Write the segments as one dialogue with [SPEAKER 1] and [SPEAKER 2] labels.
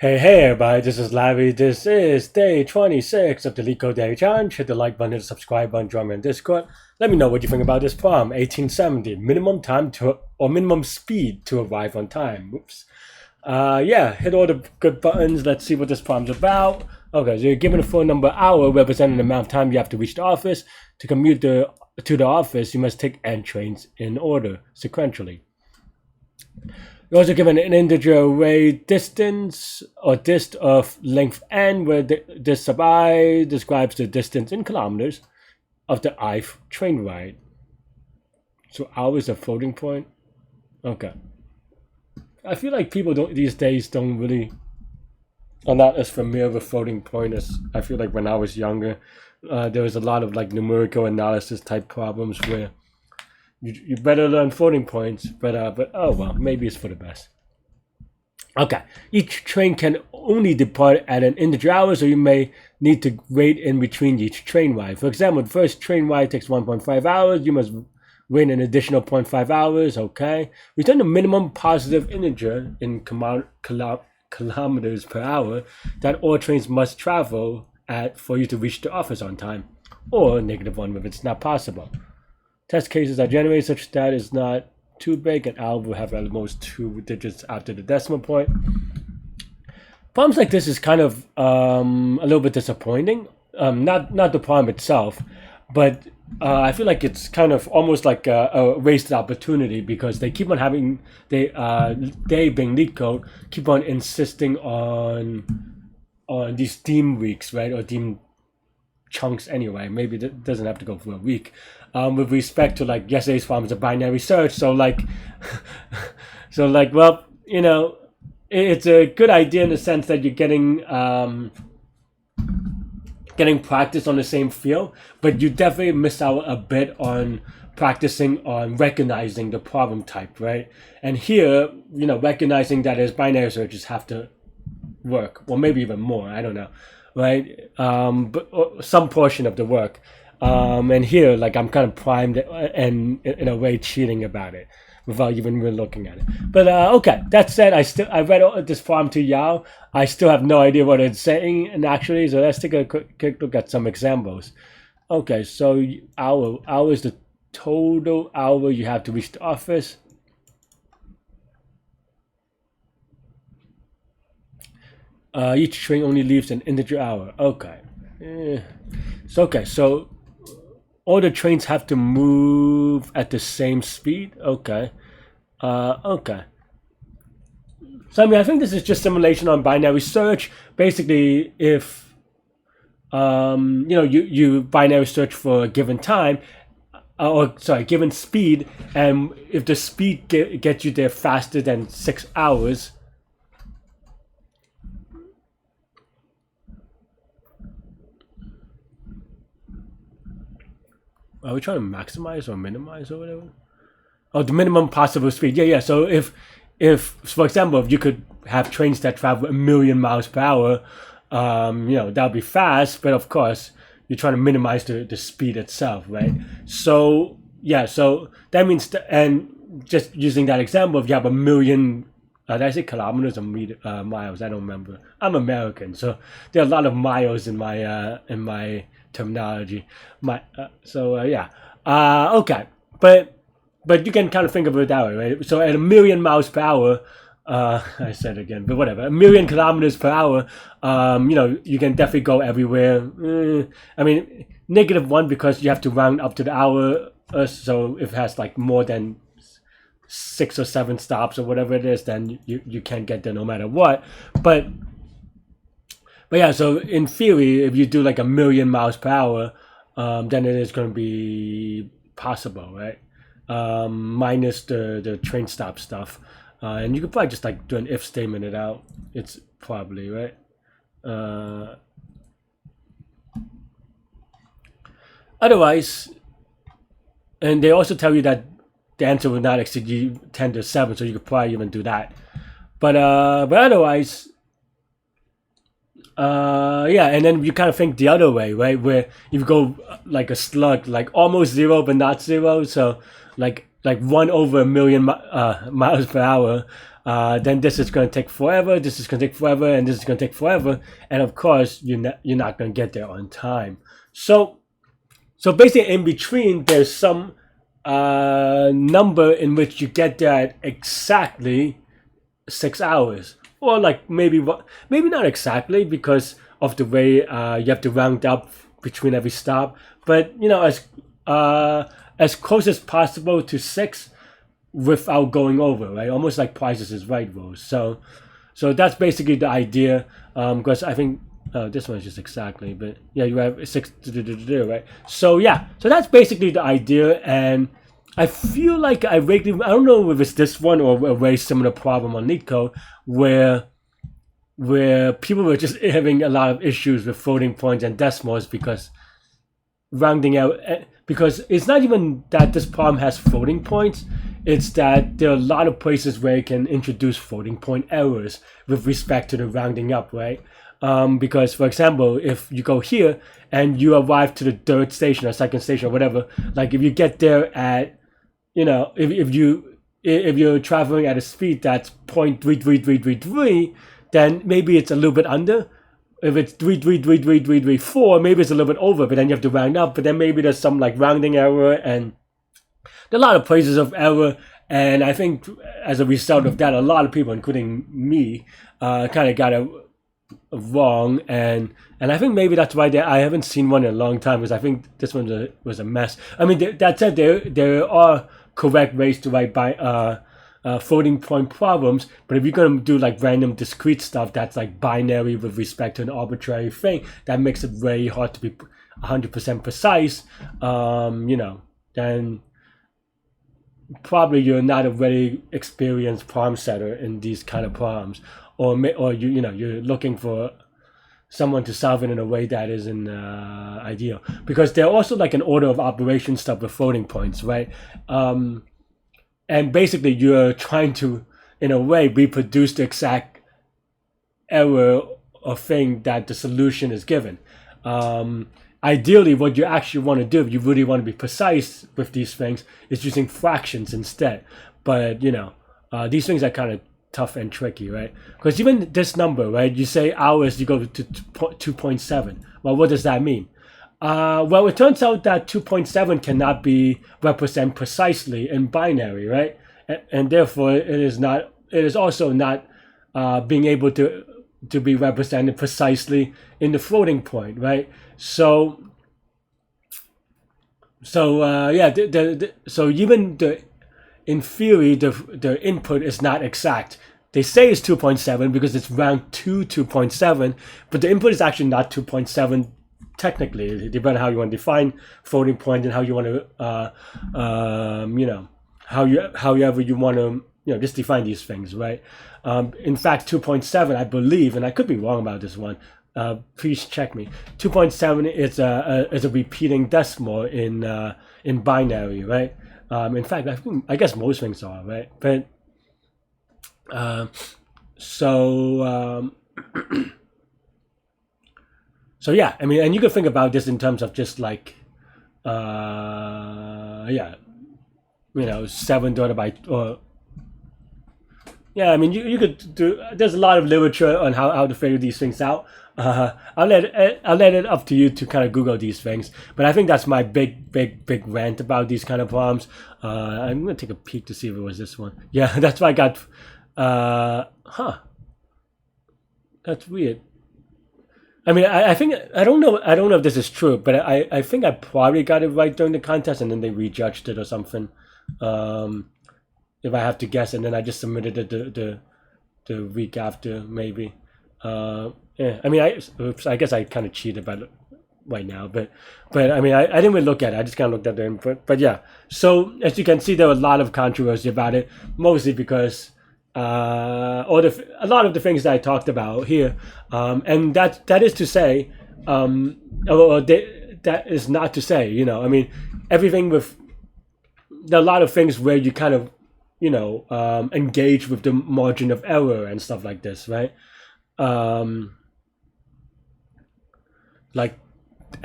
[SPEAKER 1] Hey everybody, this is Larry. This is day 26 of the Leetcode Daily Challenge. Hit the like button, hit the subscribe button, join me on Discord. Let me know what you think about this problem. 1870, minimum time to, or minimum speed to arrive on time. Oops. Yeah, hit all the good buttons. Let's see what this problem's about. Okay, so you're given a phone number hour representing the amount of time you have to reach the office. To commute to the office, you must take n trains in order, sequentially. You're also given an integer array distance or dist of length n, where this sub I describes the distance in kilometers of the ith train ride. So hours a floating point. Okay. I feel like people these days are not as familiar with floating point as I feel like when I was younger. There was a lot of like numerical analysis type problems where you better learn floating points, but oh well, maybe it's for the best. Okay, each train can only depart at an integer hour, so you may need to wait in between each train ride. For example, the first train ride takes 1.5 hours. You must wait an additional 0.5 hours. Okay, return the minimum positive integer in kilometers per hour that all trains must travel at for you to reach the office on time, or -1 if it's not possible. Test cases are generated such that it's not too big, and L will have at most 2 digits after the decimal point. Problems like this is kind of a little bit disappointing. Not the problem itself, but I feel like it's kind of almost like a wasted opportunity because they keep on having they being Leetcode keep on insisting on these theme weeks, right, or theme chunks anyway. Maybe it doesn't have to go for a week. With respect to like yesterday's problem is a binary search, so like well, you know, it's a good idea in the sense that you're getting practice on the same field, but you definitely miss out a bit on practicing on recognizing the problem type, right? And here, you know, recognizing that as binary searches have to work, or maybe even more, I don't know, right? But some portion of the work. And here, like, I'm kind of primed and in a way cheating about it without even really looking at it. But okay, that said, I read this problem to Yao. I still have no idea what it's saying, and actually, so let's take a quick look at some examples. Okay, so hour is the total hour you have to reach the office. Each train only leaves an integer hour. Okay. So all the trains have to move at the same speed. Okay. Okay. So I mean, I think this is just simulation on binary search. Basically, if you know, you binary search for a given time, given speed, and if the speed gets you there faster than 6 hours. Are we trying to maximize or minimize or whatever? Oh, the minimum possible speed. Yeah. So if for example, if you could have trains that travel 1,000,000 miles per hour, you know, that would be fast. But of course, you're trying to minimize the speed itself, right? So yeah, so that means and just using that example, if you have 1,000,000, did I say kilometers or miles? I don't remember. I'm American, so there are a lot of miles in my terminology. Yeah. Okay, but you can kind of think of it that way, right? So at 1,000,000 miles per hour, I said it again, but whatever, 1,000,000 kilometers per hour, you know, you can definitely go everywhere. I mean, -1 because you have to round up to the hour. So if it has like more than 6 or 7 stops or whatever it is, then you can't get there no matter what. But yeah, so in theory, if you do like 1,000,000 miles per hour, then it is going to be possible, right? Minus the train stop stuff. And you could probably just like do an if statement it out. It's probably, right? Otherwise, and they also tell you that the answer will not exceed 10 to 7, so you could probably even do that. But otherwise, yeah, and then you kind of think the other way, right? Where you go like a slug, like almost 0 but not 0. So like 1/1,000,000 miles per hour. then this is going to take forever, this is going to take forever, and this is going to take forever, and of course you're not going to get there on time. So basically in between there's some number in which you get there at exactly 6 hours, or like maybe not exactly because of the way you have to round up between every stop, but as close as possible to 6 without going over, right? Almost like Price is Right rules. So that's basically the idea. Because I think this one's just exactly, but yeah, you have 6 to do, right? So yeah, so that's basically the idea, and I feel like I don't know if it's this one or a very similar problem on Leetcode where people were just having a lot of issues with floating points and decimals because rounding out, because it's not even that this problem has floating points, it's that there are a lot of places where you can introduce floating point errors with respect to the rounding up, right? Because for example, if you go here and you arrive to the 3rd station or 2nd station or whatever, like if you get there at, if you're traveling at a speed that's 0.33333, then maybe it's a little bit under. If it's 3333334, maybe it's a little bit over, but then you have to round up, but then maybe there's some like rounding error, and there are a lot of places of error, and I think as a result of that, a lot of people, including me, kind of got it wrong, and I think maybe that's why I haven't seen one in a long time, because I think this one was a mess. I mean, that said, there are correct ways to write by floating point problems, but if you're going to do like random discrete stuff that's like binary with respect to an arbitrary thing, that makes it very hard to be 100% precise, then probably you're not a very experienced problem setter in these kind of problems, or you're looking for someone to solve it in a way that isn't ideal, because they're also like an order of operation stuff with floating points, right? And basically you're trying to, in a way, reproduce the exact error or thing that the solution is given. Ideally, what you actually want to do, if you really want to be precise with these things, is using fractions instead. But, these things are kind of tough and tricky, right? Because even this number, right, you say hours, you go to 2.7. Well, what does that mean? Well, it turns out that 2.7 cannot be represented precisely in binary, right? And therefore, it is also not being able to be represented precisely in the floating point, right? So even in theory, the input is not exact. They say it's 2.7 because it's round to 2.7, but the input is actually not 2.7 technically, depending on how you want to define floating point and how you want to, however you want to, just define these things, right? In fact, 2.7, I believe, and I could be wrong about this one, please check me. 2.7 is a repeating decimal in binary, right? In fact, I guess most things are, right? But so yeah, I mean, and you can think about this in terms of just like, 7 divided by, I mean, you could do. There's a lot of literature on how to figure these things out. I'll let it up to you to kind of Google these things. But I think that's my big rant about these kind of problems. I'm gonna take a peek to see if it was this one. Yeah, that's why I got. That's weird. I mean, I think I don't know if this is true, but I think I probably got it right during the contest, and then they rejudged it or something. If I have to guess, and then I just submitted it the week after, maybe. I mean, I guess I kind of cheated about it right now, but I mean, I didn't really look at it. I just kind of looked at the input. But yeah, so as you can see, there was a lot of controversy about it, mostly because a lot of the things that I talked about here, and that is to say, that is not to say, I mean, everything with, there are a lot of things where you kind of, engage with the margin of error and stuff like this, right? Like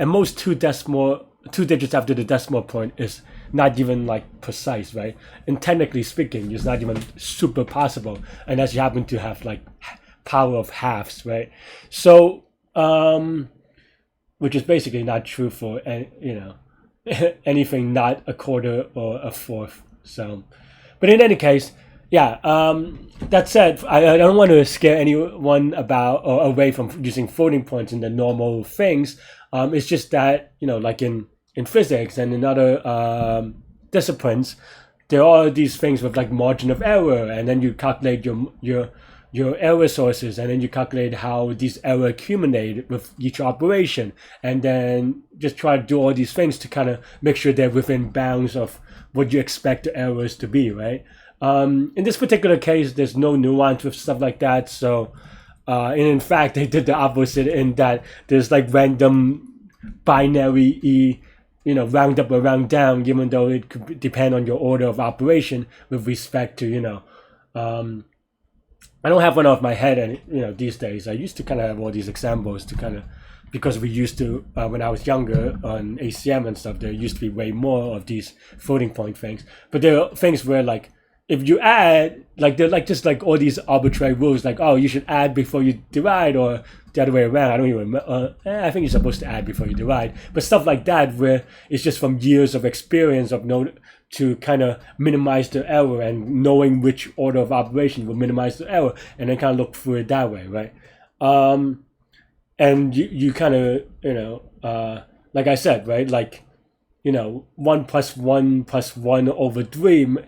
[SPEAKER 1] at most two digits after the decimal point is not even like precise, right? And technically speaking, it's not even super possible unless you happen to have like power of halves, right? So which is basically not true for anything not a quarter or a fourth. So, but in any case, yeah. That said, I don't want to scare anyone about or away from using floating points in the normal things. It's just that like in physics and in other disciplines, there are these things with like margin of error, and then you calculate your error sources, and then you calculate how these error accumulate with each operation, and then just try to do all these things to kind of make sure they're within bounds of what you expect the errors to be, right? In this particular case, there's no nuance with stuff like that. So, and in fact, they did the opposite in that there's like random binary round up or round down, even though it could depend on your order of operation with respect to I don't have one off my head, and these days I used to kind of have all these examples to kind of, because we used to when I was younger on ACM and stuff, there used to be way more of these floating point things. But there are things where like if you add, like they're like just like all these arbitrary rules, like oh you should add before you divide, or the other way around. I don't even remember. I think you're supposed to add before you divide, but stuff like that where it's just from years of experience of to kind of minimize the error, and knowing which order of operation will minimize the error, and then kind of look through it that way, right? And you kind of like I said, right, like 1 plus 1 plus 1 over 3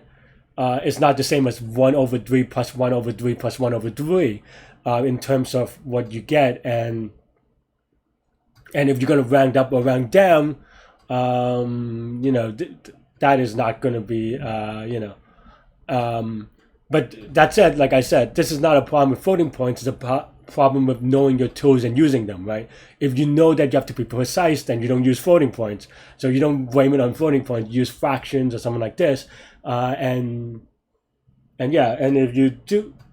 [SPEAKER 1] is not the same as 1 over 3 plus 1 over 3 plus 1 over 3 in terms of what you get, and if you're going to round up or round down, that is not going to be, but that said, like I said, this is not a problem with floating points. It's a problem with knowing your tools and using them, right? If you know that you have to be precise, then you don't use floating points. So you don't blame it on floating points, use fractions or something like this. And if you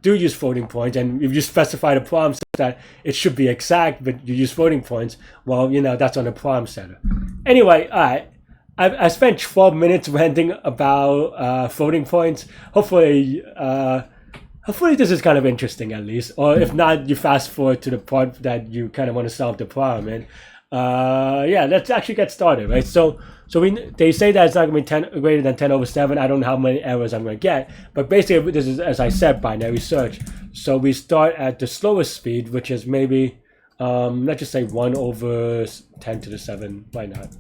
[SPEAKER 1] do use floating points, and if you specify the problem such that it should be exact, but you use floating points, well, that's on the problem setter. Anyway, all right. I spent 12 minutes ranting about floating points. Hopefully this is kind of interesting at least. Or if not, you fast forward to the part that you kind of want to solve the problem. And let's actually get started, right? So they say that it's not going to be greater than 10 over 7. I don't know how many errors I'm going to get. But basically, this is, as I said, binary search. So we start at the slowest speed, which is maybe, let's just say 1 over 10 to the 7. Why not?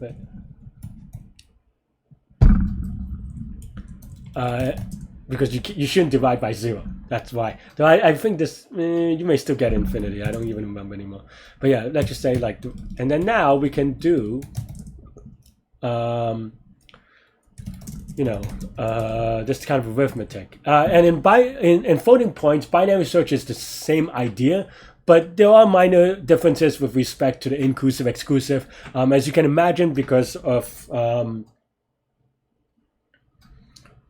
[SPEAKER 1] Because you shouldn't divide by 0. That's why. So I think this, you may still get infinity. I don't even remember anymore. But yeah, let's just say like, and then now we can do, this kind of arithmetic. And in floating points, binary search is the same idea, but there are minor differences with respect to the inclusive, exclusive, as you can imagine, because of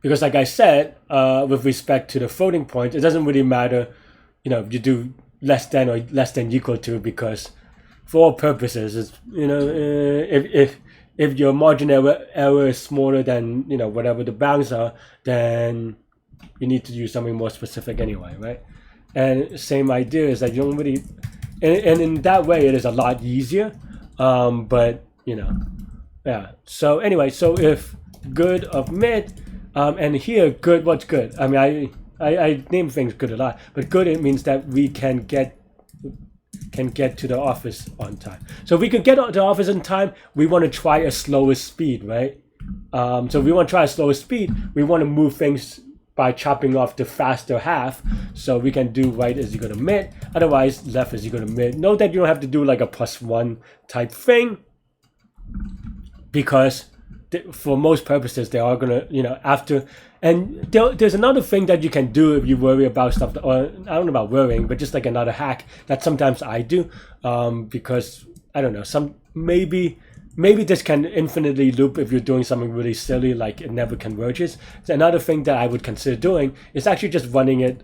[SPEAKER 1] because like I said, with respect to the floating point, it doesn't really matter, if you do less than or less than equal to, because for all purposes, it's, if your margin error is smaller than whatever the bounds are, then you need to use something more specific anyway, right? And same idea is that you don't really, and in that way it is a lot easier, but yeah. So anyway, so if good of mid, and here good, what's good? I mean, I name things good a lot, but good, it means that we can get to the office on time. So if we can get to the office on time, we want to try a slower speed, right? So if we want to try a slower speed, we want to move things by chopping off the faster half. So we can do right is equal to mid, otherwise left is equal to mid. Note that you don't have to do like a +1 type thing, because for most purposes they are gonna after. And there's another thing that you can do if you worry about stuff, or I don't know about worrying, but just like another hack that sometimes I do, because I don't know, maybe this can infinitely loop if you're doing something really silly like it never converges. So another thing that I would consider doing is actually just running it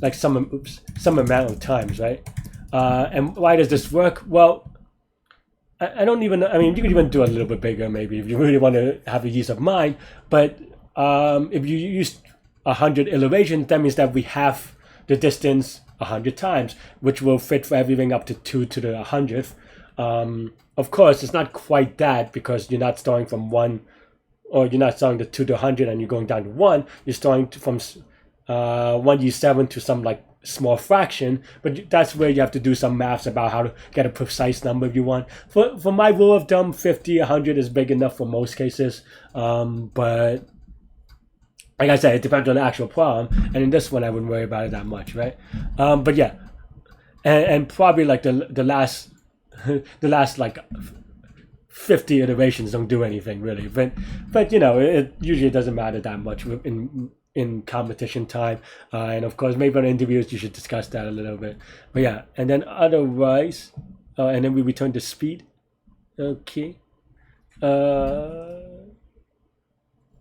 [SPEAKER 1] like some amount of times, right? And why does this work? Well, I don't even, I mean, you could even do a little bit bigger maybe if you really want to have a ease of mind. But if you use 100 iterations, that means that we have the distance 100 times, which will fit for everything up to 2 to the 100th. Of course, it's not quite that, because you're not starting from 1, or you're not starting the 2 to 100 and you're going down to 1. You're starting from 1u7 to some like small fraction, but that's where you have to do some maths about how to get a precise number if you want. For my rule of thumb, 50, 100 is big enough for most cases, but like I said, it depends on the actual problem, and in this one I wouldn't worry about it that much, right? But yeah, and probably like the last the last like 50 iterations don't do anything really, but you know, it usually doesn't matter that much in competition time, and of course maybe on interviews you should discuss that a little bit. But yeah, and then otherwise, and then we return to speed. Okay.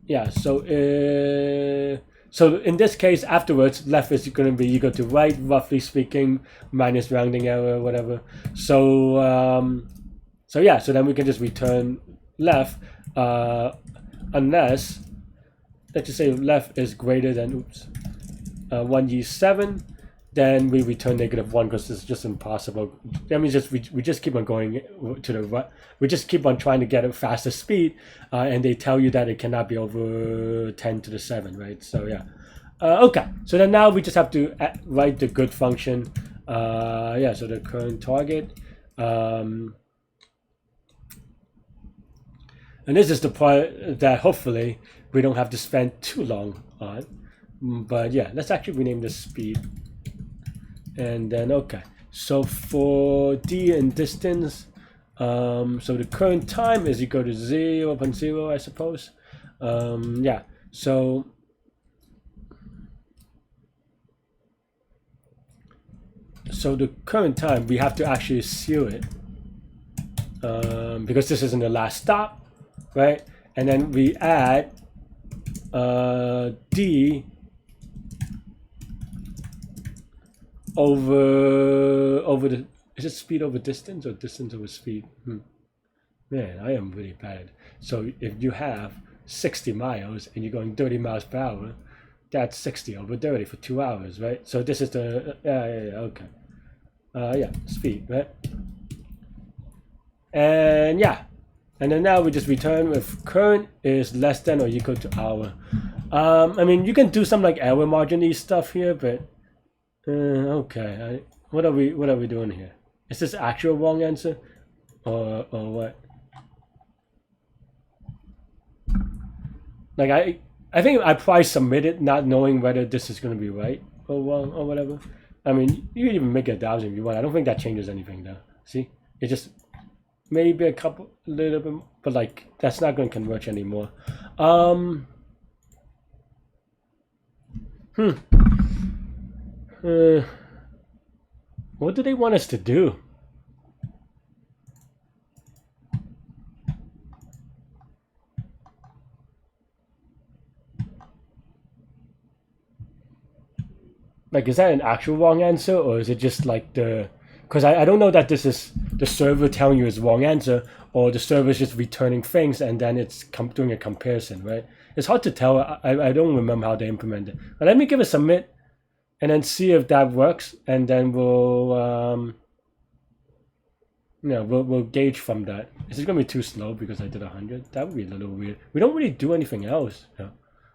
[SPEAKER 1] Yeah, so in this case, afterwards, left is going to be equal to right, roughly speaking, minus rounding error, whatever. So yeah, so then we can just return left, unless, let's just say left is greater than 1u7, then we return -1 because it's just impossible. That means we just keep on going to the right. We just keep on trying to get a faster speed, and they tell you that it cannot be over 10 to the 7, right? So yeah. Okay, so then now we just have to write the good function. Yeah, so the current target. And this is the part that hopefully we don't have to spend too long on. But yeah, let's actually rename this speed. And then, okay, so for d and distance, so the current time is equal to 0.0, I suppose. Yeah, so the current time, we have to actually seal it, because this isn't the last stop, right? And then we add d over the, is it speed over distance or distance over speed? Man, I am really bad. So if you have 60 miles and you're going 30 miles per hour, that's 60 over 30 for 2 hours, right? So this is the okay, yeah, speed, right? And yeah, and then now we just return if current is less than or equal to hour. I mean, you can do some like error margin-y stuff here, but okay, what are we doing here? Is this actual wrong answer, or what? Like I think I probably submitted not knowing whether this is going to be right or wrong or whatever. I mean, you can even make it 1,000 if you want. I don't think that changes anything though. See, it just maybe a little bit, but like that's not going to converge anymore. What do they want us to do? Like, is that an actual wrong answer, or is it just like the... Because I don't know that this is the server telling you it's wrong answer, or the server is just returning things and then it's doing a comparison, right? It's hard to tell. I don't remember how they implement it. But let me give it a submit and then see if that works, and then we'll we'll gauge from that. Is it gonna be too slow because I did 100? That would be a little weird. We don't really do anything else. Yeah.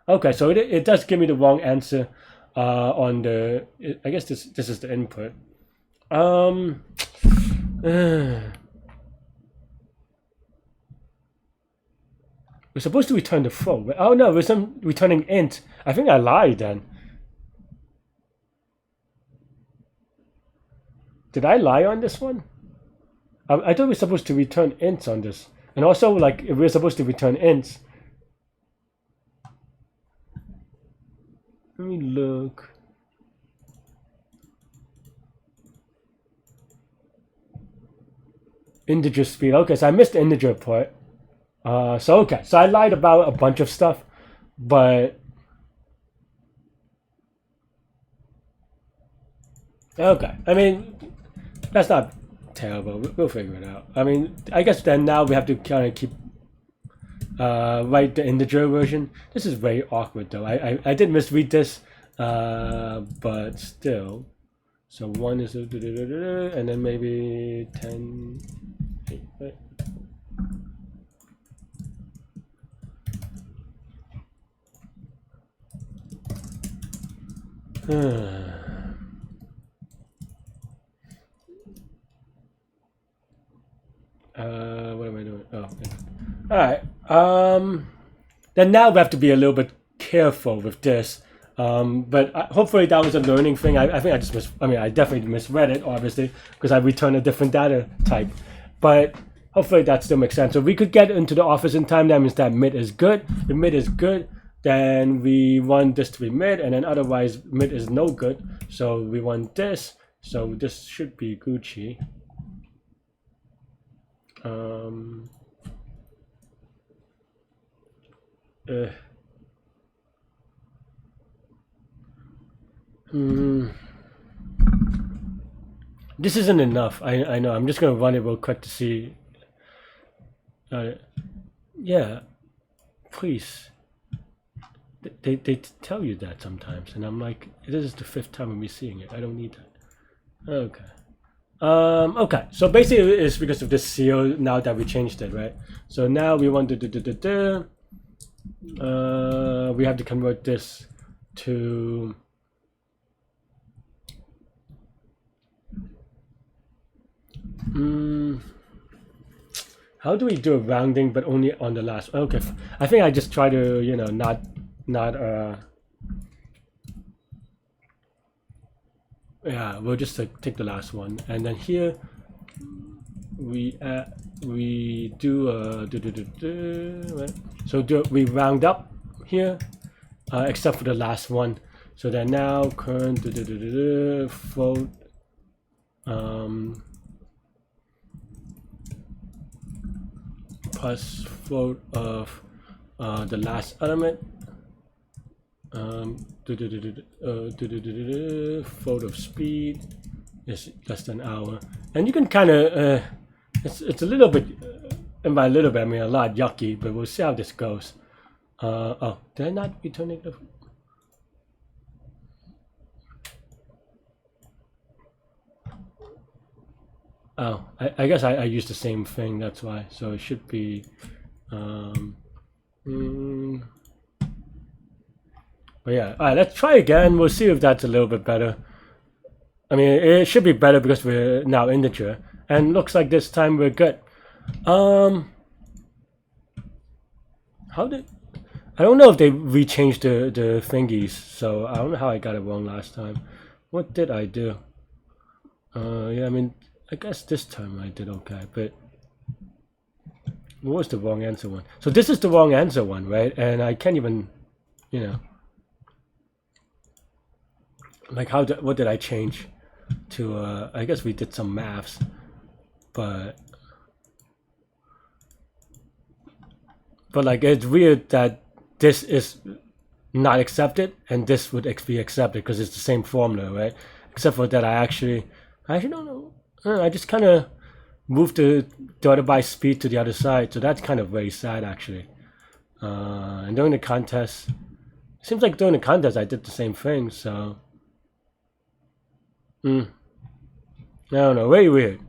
[SPEAKER 1] Okay, so it does give me the wrong answer on the... I guess this is the input. We're supposed to return the flow. Oh no, we're returning int. I think I lied then. Did I lie on this one? I thought we were supposed to return ints on this. And also, like, if we're supposed to return ints... Let me look. Integer speed. Okay, so I missed the integer part. So okay, so I lied about a bunch of stuff, but okay. I mean, that's not terrible. We'll figure it out. I mean, I guess then now we have to kind of keep write the integer version. This is very awkward though. I did misread this, but still. So 1 is and then maybe 10, 8, right? What am I doing? Oh, okay. All right. Then now we have to be a little bit careful with this. But hopefully that was a learning thing. I think I just I definitely misread it, obviously, because I returned a different data type. But hopefully that still makes sense. So we could get into the office in time. That means that mid is good. If mid is good, then we want this to be mid, and then otherwise mid is no good. So we want this. So this should be Gucci. This isn't enough. I know. I'm just gonna run it real quick to see. Yeah, please. They tell you that sometimes, and I'm like, this is the 5th time I'm seeing it. I don't need that. Okay. Okay. So basically, it's because of this seal now that we changed it, right? So now we want to we have to convert this to. How do we do a rounding but only on the last? Okay, I think I just try to, you know, not yeah, we'll just take the last one, and then here we do right? So we round up here, except for the last one. So then now current float plus float of the last element, float of speed is less than hour, and you can kind of it's a little bit, and by a little bit I mean a lot yucky, but we'll see how this goes. Oh, did I not return it? Oh, I guess I used the same thing, that's why. So it should be but yeah, all right, let's try again. We'll see if that's a little bit better. I mean, it should be better because we're now integer, and looks like this time we're good. How did I don't know if they rechanged the thingies, so I don't know how I got it wrong last time. What did I do? Yeah, I mean, I guess this time I did okay, but what was the wrong answer one? So this is the wrong answer one, right? And I can't even, you know, like what did I change to? I guess we did some maths, but like it's weird that this is not accepted and this would be accepted because it's the same formula, right? Except for that I actually don't know. I just kind of moved the divided by speed to the other side, so that's kind of very sad actually. And during the contest, it seems like during the contest I did the same thing, so I don't know, very weird.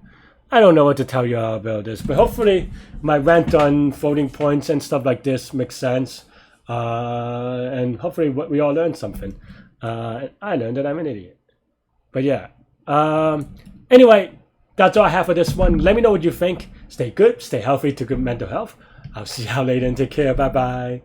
[SPEAKER 1] I don't know what to tell you about this, but hopefully my rant on floating points and stuff like this makes sense, and hopefully we all learned something. I learned that I'm an idiot, but yeah. Anyway, that's all I have for this one. Let me know what you think. Stay good, stay healthy, to good mental health. I'll see y'all later and take care. Bye bye.